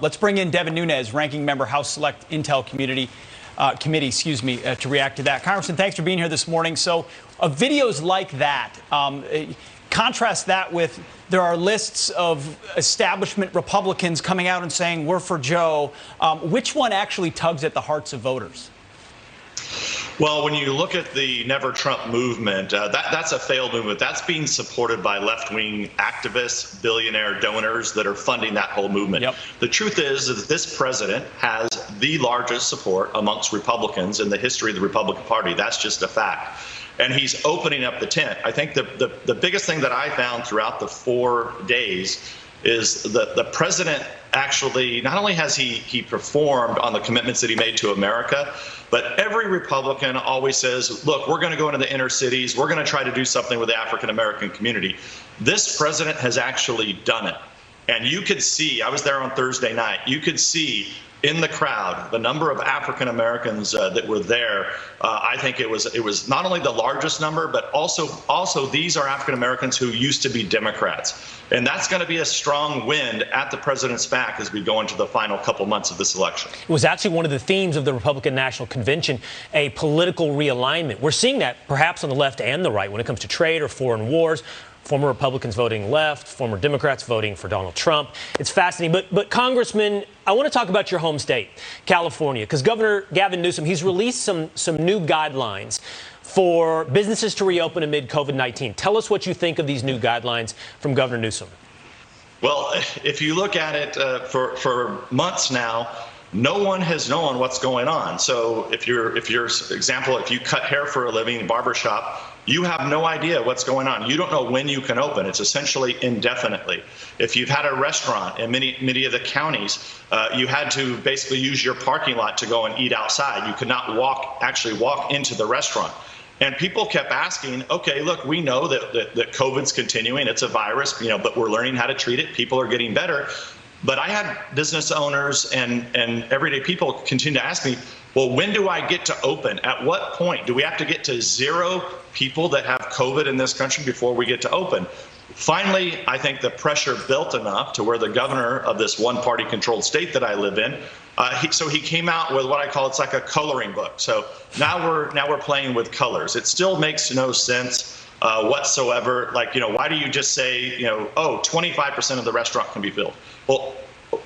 Let's bring in Devin Nunes, Ranking Member, House Select Intel Committee, to react to that. Congressman, thanks for being here this morning. So videos like that, contrast that with there are lists of establishment Republicans coming out and saying, we're for Joe. Which one actually tugs at the hearts of voters? Well, when you look at the Never Trump movement, that's a failed movement. That's being supported by left-wing activists, billionaire donors that are funding that whole movement. Yep. The truth is that this president has the largest support amongst Republicans in the history of the Republican Party. That's just a fact. And he's opening up the tent. I think the biggest thing that I found throughout the 4 days is the president actually, not only has he performed on the commitments that he made to America, but every Republican always says, look, we're going to go into the inner cities. We're going to try to do something with the African-American community. This president has actually done it. And you could see, I was there on Thursday night, you could see in the crowd the number of African Americans that were there. I think it was not only the largest number, but also these are African Americans who used to be Democrats. And that's going to be a strong wind at the president's back as we go into the final couple months of this election. It was actually one of the themes of the Republican National Convention, a political realignment. We're seeing that perhaps on the left and the right when it comes to trade or foreign wars. Former Republicans voting left, former Democrats voting for Donald Trump. It's fascinating. But Congressman, I want to talk about your home state, California, because Governor Gavin Newsom, he's released some new guidelines for businesses to reopen amid COVID-19. Tell us what you think of these new guidelines from Governor Newsom. Well, if you look at it for months now, no one has known what's going on. So if you cut hair for a living, barbershop, you have no idea what's going on. You don't know when you can open. It's essentially indefinitely. If you've had a restaurant in many of the counties, you had to basically use your parking lot to go and eat outside. You could not actually walk into the restaurant. And people kept asking, okay, look, we know that COVID's continuing. It's a virus, but we're learning how to treat it. People are getting better. But I had business owners and everyday people continue to ask me, well, when do I get to open? At what point? Do we have to get to 0 people that have COVID in this country before we get to open? Finally, I think the pressure built enough to where the governor of this one-party controlled state that I live in, so he came out with what I call, it's like a coloring book. So now we're playing with colors. It still makes no sense whatsoever. Like, why do you just say, 25% of the restaurant can be filled? Well,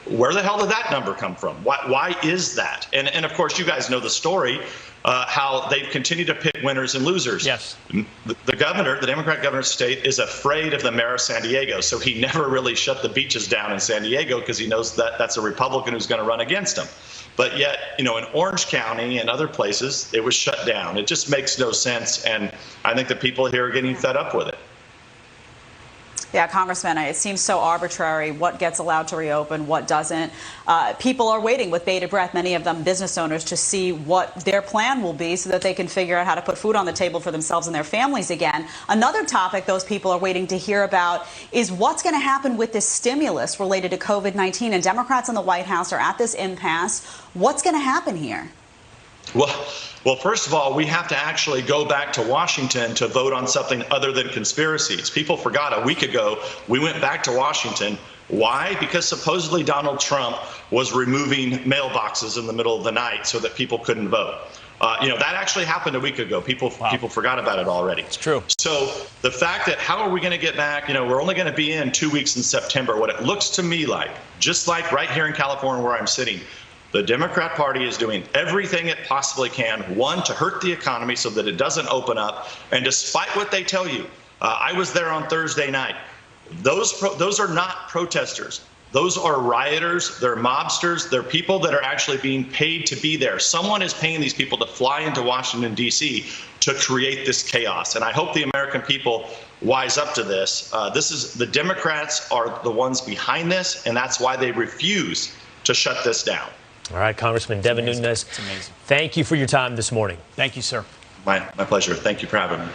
where the hell did that number come from? Why is that? And of course, you guys know the story, how they've continued to pick winners and losers. Yes. The governor, the Democrat governor of the state, is afraid of the mayor of San Diego. So he never really shut the beaches down in San Diego because he knows that that's a Republican who's going to run against him. But yet, in Orange County and other places, it was shut down. It just makes no sense. And I think the people here are getting fed up with it. Yeah, Congressman, it seems so arbitrary what gets allowed to reopen, what doesn't. People are waiting with bated breath, many of them business owners, to see what their plan will be so that they can figure out how to put food on the table for themselves and their families again. Another topic those people are waiting to hear about is what's going to happen with this stimulus related to COVID-19. And Democrats in the White House are at this impasse. What's going to happen here? Well, first of all, we have to actually go back to Washington to vote on something other than conspiracies. People forgot a week ago we went back to Washington. Why? Because supposedly Donald Trump was removing mailboxes in the middle of the night so that people couldn't vote. That actually happened a week ago. People forgot about it already. It's true. So the fact that how are we going to get back? We're only going to be in 2 weeks in September. What it looks to me like, just like right here in California where I'm sitting, the Democrat Party is doing everything it possibly can, one, to hurt the economy so that it doesn't open up. And despite what they tell you, I was there on Thursday night. Those are not protesters. Those are rioters. They're mobsters. They're people that are actually being paid to be there. Someone is paying these people to fly into Washington, D.C. to create this chaos. And I hope the American people wise up to this. The Democrats are the ones behind this, and that's why they refuse to shut this down. All right, Congressman Devin Nunes, thank you for your time this morning. Thank you, sir. My pleasure. Thank you for having me.